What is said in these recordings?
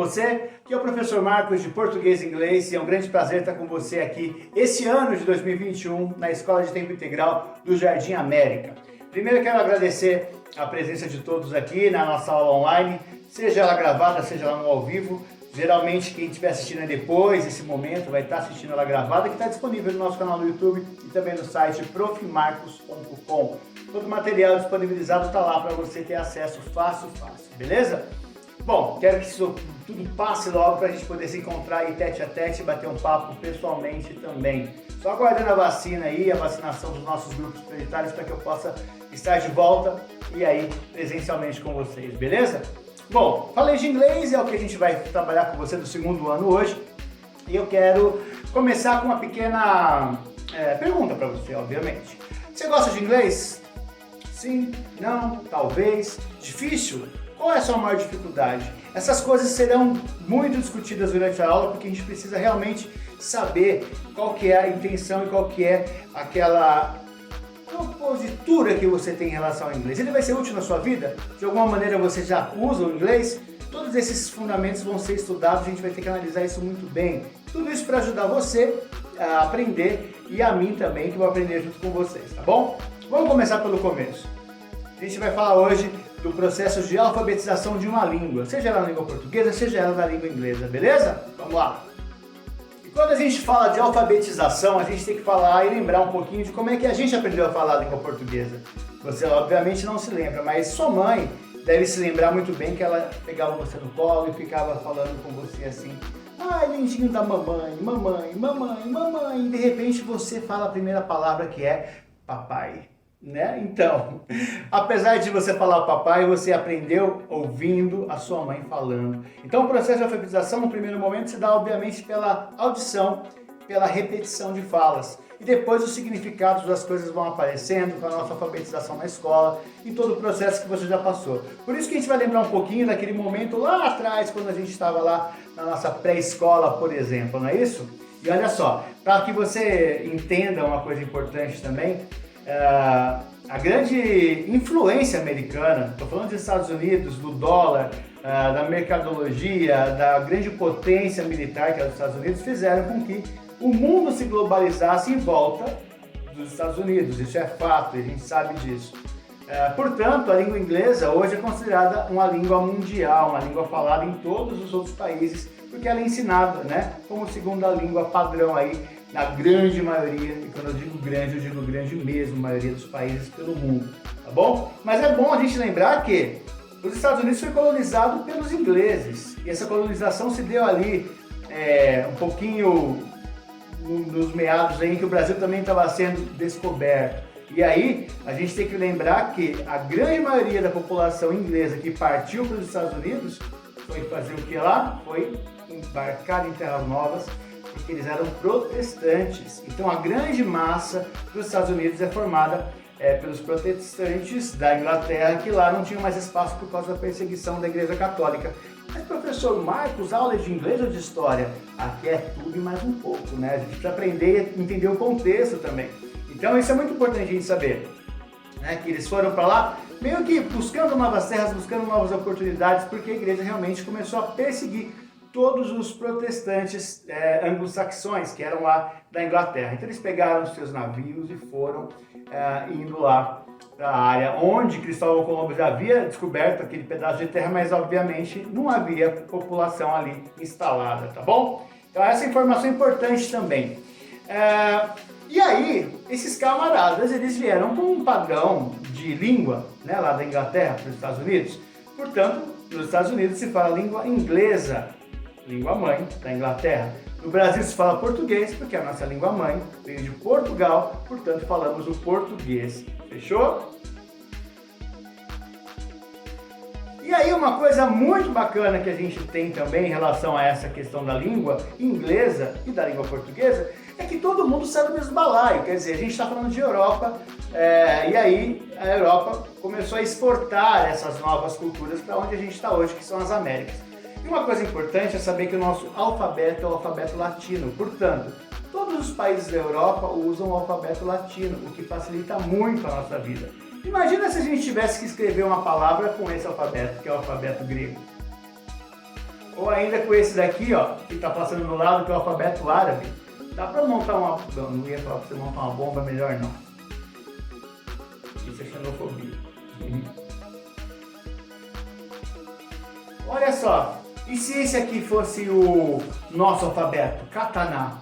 você? Aqui é o professor Marcos de Português e Inglês e é um grande prazer estar com você aqui esse ano de 2021 na Escola de Tempo Integral do Jardim América. Primeiro eu quero agradecer a presença de todos aqui na nossa aula online, seja ela gravada, seja ela no ao vivo. Geralmente quem estiver assistindo depois desse momento vai estar assistindo ela gravada, que está disponível no nosso canal no YouTube e também no site profmarcos.com. Todo o material disponibilizado está lá para você ter acesso fácil, beleza? Bom, quero que isso tudo passe logo para a gente poder se encontrar aí tete a tete e bater um papo pessoalmente também. Só aguardando a vacina aí, a vacinação dos nossos grupos prioritários para que eu possa estar de volta e aí presencialmente com vocês, beleza? Bom, falei de inglês, é o que a gente vai trabalhar com você do segundo ano hoje. E eu quero começar com uma pequena pergunta para você, obviamente. Você gosta de inglês? Sim? Não? Talvez? Difícil? Qual é a sua maior dificuldade? Essas coisas serão muito discutidas durante a aula, porque a gente precisa realmente saber qual que é a intenção e qual que é aquela propositura que você tem em relação ao inglês. Ele vai ser útil na sua vida? De alguma maneira você já usa o inglês? Todos esses fundamentos vão ser estudados, a gente vai ter que analisar isso muito bem. Tudo isso para ajudar você a aprender e a mim também, que vou aprender junto com vocês, tá bom? Vamos começar pelo começo. A gente vai falar hoje do processo de alfabetização de uma língua, seja ela na língua portuguesa, seja ela na língua inglesa, beleza? Vamos lá! Quando a gente fala de alfabetização, a gente tem que falar e lembrar um pouquinho de como é que a gente aprendeu a falar a língua portuguesa. Você obviamente não se lembra, mas sua mãe deve se lembrar muito bem que ela pegava você no colo e ficava falando com você assim: ai, lindinho da mamãe, mamãe, mamãe, mamãe. E de repente você fala a primeira palavra que é papai. Né? Então, apesar de você falar o papai, você aprendeu ouvindo a sua mãe falando. Então o processo de alfabetização no primeiro momento se dá obviamente pela audição, pela repetição de falas. E depois os significados das coisas vão aparecendo com a nossa alfabetização na escola e todo o processo que você já passou. Por isso que a gente vai lembrar um pouquinho daquele momento lá atrás, quando a gente estava lá na nossa pré-escola, por exemplo, não é isso? E olha só, para que você entenda uma coisa importante também, a grande influência americana, estou falando dos Estados Unidos, do dólar, da mercadologia, da grande potência militar que é os Estados Unidos, fizeram com que o mundo se globalizasse em volta dos Estados Unidos. Isso é fato, a gente sabe disso. Portanto, a língua inglesa hoje é considerada uma língua mundial, uma língua falada em todos os outros países, porque ela é ensinada, né, como segunda língua padrão aí na grande maioria, e quando eu digo grande mesmo, maioria dos países pelo mundo, tá bom? Mas é bom a gente lembrar que os Estados Unidos foi colonizado pelos ingleses, e essa colonização se deu ali um pouquinho nos meados aí em que o Brasil também estava sendo descoberto. E aí a gente tem que lembrar que a grande maioria da população inglesa que partiu para os Estados Unidos foi fazer o que lá? Foi embarcar em terras novas, porque eles eram protestantes. Então a grande massa dos Estados Unidos é formada pelos protestantes da Inglaterra, que lá não tinham mais espaço por causa da perseguição da Igreja Católica. Mas professor Marcos, aulas de inglês ou de história? Aqui é tudo e mais um pouco, né? A gente precisa aprender e entender o contexto também. Então isso é muito importante a gente saber, né? Que eles foram para lá meio que buscando novas terras, buscando novas oportunidades, porque a igreja realmente começou a perseguir todos os protestantes anglo-saxões que eram lá da Inglaterra. Então eles pegaram os seus navios e foram indo lá para a área onde Cristóvão Colombo já havia descoberto aquele pedaço de terra, mas obviamente não havia população ali instalada, tá bom? Então essa informação é importante também. E aí, esses camaradas, eles vieram com um padrão de língua, né, lá da Inglaterra para os Estados Unidos. Portanto, nos Estados Unidos se fala língua inglesa, língua mãe da Inglaterra. No Brasil se fala português, porque a nossa língua mãe veio de Portugal, portanto falamos o português. Fechou? E aí uma coisa muito bacana que a gente tem também em relação a essa questão da língua inglesa e da língua portuguesa é que todo mundo sabe do mesmo balaio. Quer dizer, a gente está falando de Europa e aí a Europa começou a exportar essas novas culturas para onde a gente está hoje, que são as Américas. E uma coisa importante é saber que o nosso alfabeto é o alfabeto latino. Portanto, todos os países da Europa usam o alfabeto latino, o que facilita muito a nossa vida. Imagina se a gente tivesse que escrever uma palavra com esse alfabeto, que é o alfabeto grego. Ou ainda com esse daqui, ó, que está passando do lado, que é o alfabeto árabe. Dá para montar uma... Não ia falar para você montar uma bomba, melhor não. Isso é xenofobia. Olha só, e se esse aqui fosse o nosso alfabeto, Katana?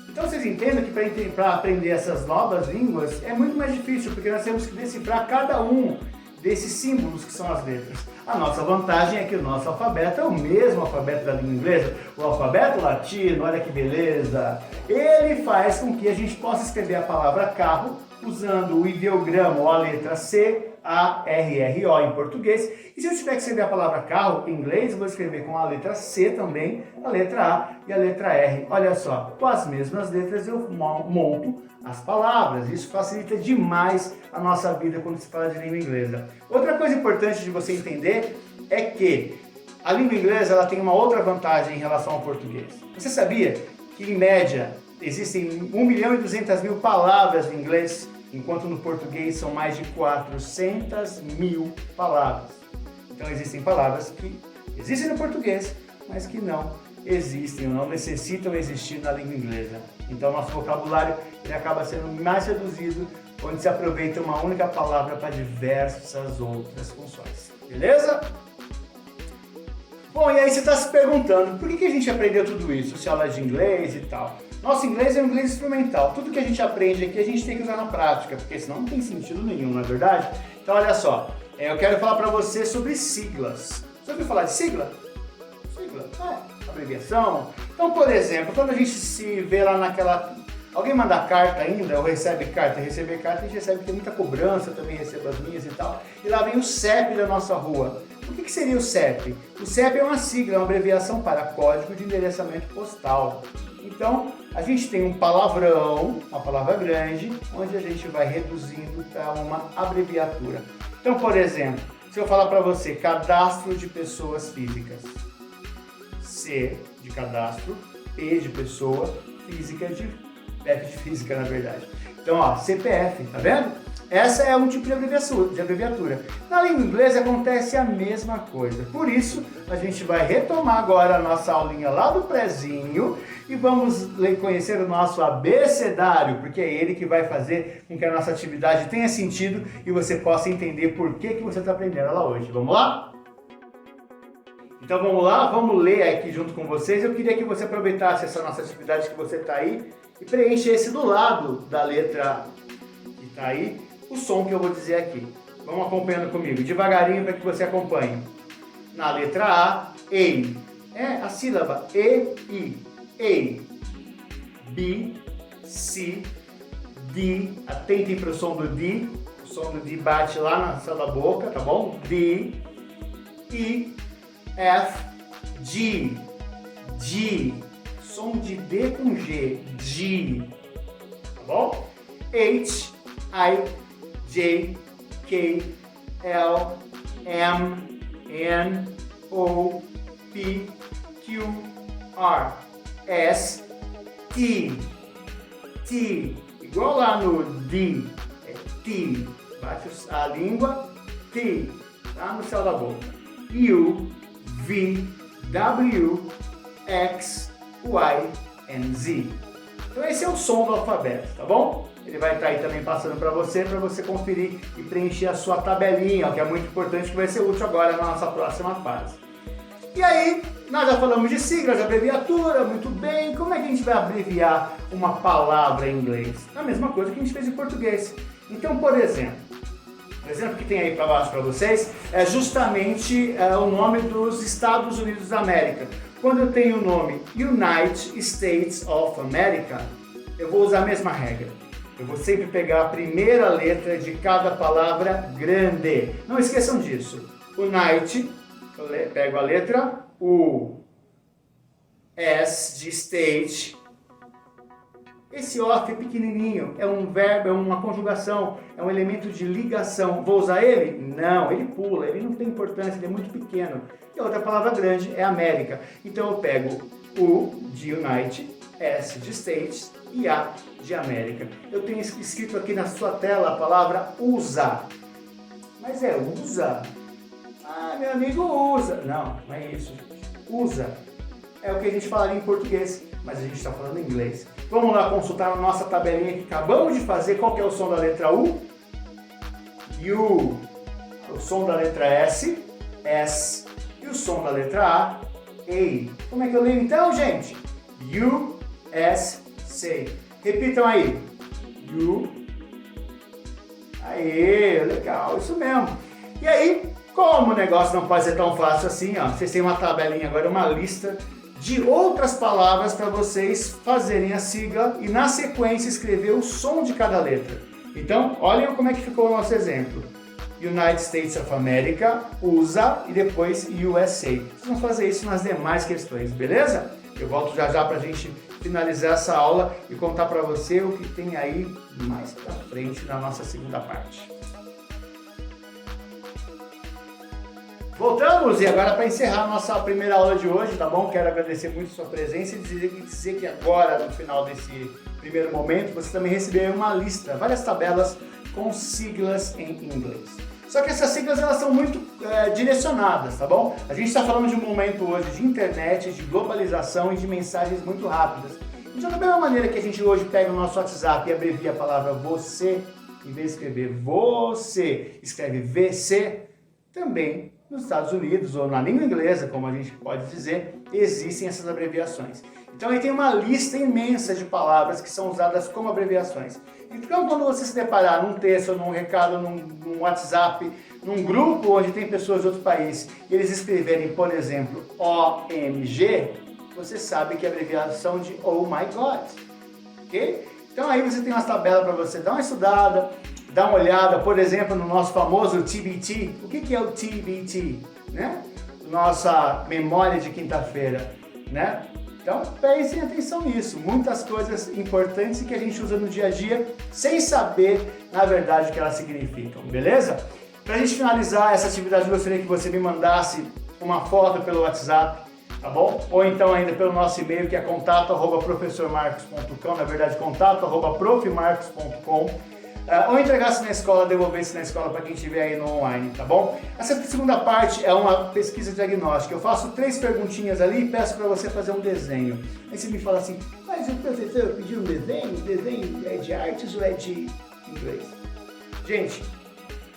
Então vocês entendem que para aprender essas novas línguas é muito mais difícil, porque nós temos que decifrar cada um desses símbolos que são as letras. A nossa vantagem é que o nosso alfabeto é o mesmo alfabeto da língua inglesa, o alfabeto latino, olha que beleza! Ele faz com que a gente possa escrever a palavra carro usando o ideograma ou a letra C, A, R, R, O em português. E se eu tiver que escrever a palavra carro em inglês, eu vou escrever com a letra C também, a letra A e a letra R. Olha só, com as mesmas letras eu monto as palavras. Isso facilita demais a nossa vida quando se fala de língua inglesa. Outra coisa importante de você entender é que a língua inglesa ela tem uma outra vantagem em relação ao português. Você sabia que, em média, existem 1.200.000 palavras em inglês, enquanto no português são mais de 400.000 palavras. Então existem palavras que existem no português, mas que não existem ou não necessitam existir na língua inglesa. Então nosso vocabulário ele acaba sendo mais reduzido, onde se aproveita uma única palavra para diversas outras funções. Beleza? Bom, e aí você está se perguntando, por que a gente aprendeu tudo isso? Se aula de inglês e tal. Nosso inglês é um inglês instrumental. Tudo que a gente aprende aqui a gente tem que usar na prática, porque senão não tem sentido nenhum, não é verdade? Então olha só, eu quero falar para você sobre siglas. Você ouviu falar de sigla? Sigla? Abreviação. Então, por exemplo, quando a gente se vê lá naquela... Alguém manda carta ainda, ou recebe carta? Receber carta, a gente recebe que tem muita cobrança, também recebo as minhas e tal. E lá vem o CEP da nossa rua. O que seria o CEP? O CEP é uma sigla, é uma abreviação para Código de Endereçamento Postal. Então, a gente tem um palavrão, uma palavra grande, onde a gente vai reduzindo para uma abreviatura. Então, por exemplo, se eu falar para você cadastro de pessoas físicas, C de cadastro, P de pessoa, física de F de física, na verdade. Então, ó, CPF, tá vendo? Essa é um tipo de abreviatura. Na língua inglesa acontece a mesma coisa. Por isso, a gente vai retomar agora a nossa aulinha lá do prezinho e vamos conhecer o nosso abecedário, porque é ele que vai fazer com que a nossa atividade tenha sentido e você possa entender por que você está aprendendo ela hoje. Vamos lá? Então vamos lá, vamos ler aqui junto com vocês. Eu queria que você aproveitasse essa nossa atividade que você está aí e preenchesse do lado da letra que está aí o som que eu vou dizer aqui. Vamos acompanhando comigo, devagarinho para que você acompanhe. Na letra A, EI. É a sílaba E-I. EI. B, C, D. Atentem para o som do D. O som do D bate lá na céu da boca, tá bom? D, E, F, G. G. Som de D com G. G. Tá bom? H, I, J, K, L, M, N, O, P, Q, R, S, T, T, igual lá no D, é T, bate a língua, T, tá no céu da boca, U, V, W, X, Y, and Z. Então esse é o som do alfabeto, tá bom? Ele vai estar aí também passando para você conferir e preencher a sua tabelinha, o que é muito importante, que vai ser útil agora na nossa próxima fase. E aí, nós já falamos de siglas, de abreviatura, muito bem. Como é que a gente vai abreviar uma palavra em inglês? A mesma coisa que a gente fez em português. Então, por exemplo, o exemplo que tem aí para baixo para vocês é justamente o nome dos Estados Unidos da América. Quando eu tenho o nome United States of America, eu vou usar a mesma regra. Eu vou sempre pegar a primeira letra de cada palavra grande. Não esqueçam disso. United, eu pego a letra U. S de state. Esse off é pequenininho, é um verbo, é uma conjugação, é um elemento de ligação. Vou usar ele? Não, ele pula, ele não tem importância, ele é muito pequeno. E a outra palavra grande é América. Então eu pego U de United, S de States e A de América. Eu tenho escrito aqui na sua tela a palavra usa. Mas é usa? Ah, meu amigo usa. Não, não é isso, gente. usa. É o que a gente falaria em português, mas a gente está falando em inglês. Vamos lá consultar a nossa tabelinha que acabamos de fazer. Qual que é o som da letra U? U. O som da letra S, S. E o som da letra A, A. Como é que eu leio então, gente? U, S, C. Repitam aí. U. Aê, legal, isso mesmo. E aí, como o negócio não pode ser tão fácil assim, ó, vocês têm uma tabelinha agora, uma lista de outras palavras para vocês fazerem a sigla e na sequência escrever o som de cada letra. Então, olhem como é que ficou o nosso exemplo. United States of America, USA e depois USA. Vocês vão fazer isso nas demais questões, beleza? Eu volto já já para a gente finalizar essa aula e contar para você o que tem aí mais para frente na nossa segunda parte. Voltamos e agora para encerrar a nossa primeira aula de hoje, tá bom? Quero agradecer muito a sua presença e dizer que agora, no final desse primeiro momento, você também recebeu uma lista, várias tabelas com siglas em inglês. Só que essas siglas elas são muito direcionadas, tá bom? A gente está falando de um momento hoje de internet, de globalização e de mensagens muito rápidas. Então, da mesma maneira que a gente hoje pega o nosso WhatsApp e abrevia a palavra você, em vez de escrever você, escreve VC, também nos Estados Unidos, ou na língua inglesa, como a gente pode dizer, existem essas abreviações. Então aí tem uma lista imensa de palavras que são usadas como abreviações. Então quando você se deparar num texto, num recado, num WhatsApp, num grupo onde tem pessoas de outros países, e eles escreverem, por exemplo, OMG, você sabe que é a abreviação de Oh My God. Ok? Então aí você tem umas tabelas para você dar uma estudada, dar uma olhada, por exemplo, no nosso famoso TBT. O que é o TBT? Né? Nossa memória de quinta-feira, né? Então, prestem atenção nisso. Muitas coisas importantes que a gente usa no dia a dia sem saber, na verdade, o que elas significam, beleza? Para a gente finalizar essa atividade, eu gostaria que você me mandasse uma foto pelo WhatsApp, tá bom? Ou então ainda pelo nosso e-mail, que é contato@professormarcos.com, na verdade, contato@profmarcos.com. Ou entregasse na escola, devolvesse na escola para quem estiver aí no online, tá bom? Essa segunda parte é uma pesquisa diagnóstica. Eu faço 3 perguntinhas ali e peço para você fazer um desenho. Aí você me fala assim, mas o professor pediu um desenho? O desenho é de artes ou é de inglês? Gente,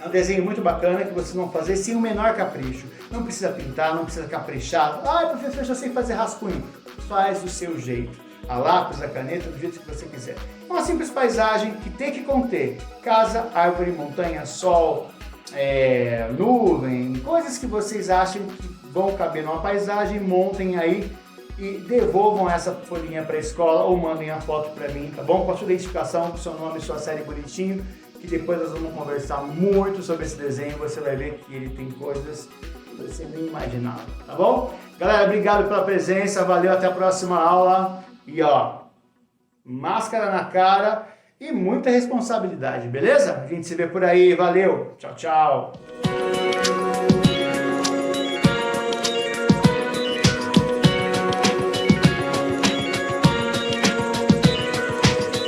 é um desenho muito bacana que vocês vão fazer sem o menor capricho. Não precisa pintar, não precisa caprichar. Ah, professor, eu só sei fazer rascunho. Faz do seu jeito. A lápis, a caneta, do jeito que você quiser. É uma simples paisagem que tem que conter casa, árvore, montanha, sol, nuvem, coisas que vocês acham que vão caber numa paisagem, montem aí e devolvam essa folhinha para a escola ou mandem a foto para mim, tá bom? Com a sua identificação, com o seu nome e sua série bonitinho, que depois nós vamos conversar muito sobre esse desenho, você vai ver que ele tem coisas que você nem imaginava, tá bom? Galera, obrigado pela presença, valeu, até a próxima aula. E ó, máscara na cara e muita responsabilidade, beleza? A gente se vê por aí, valeu, tchau, tchau!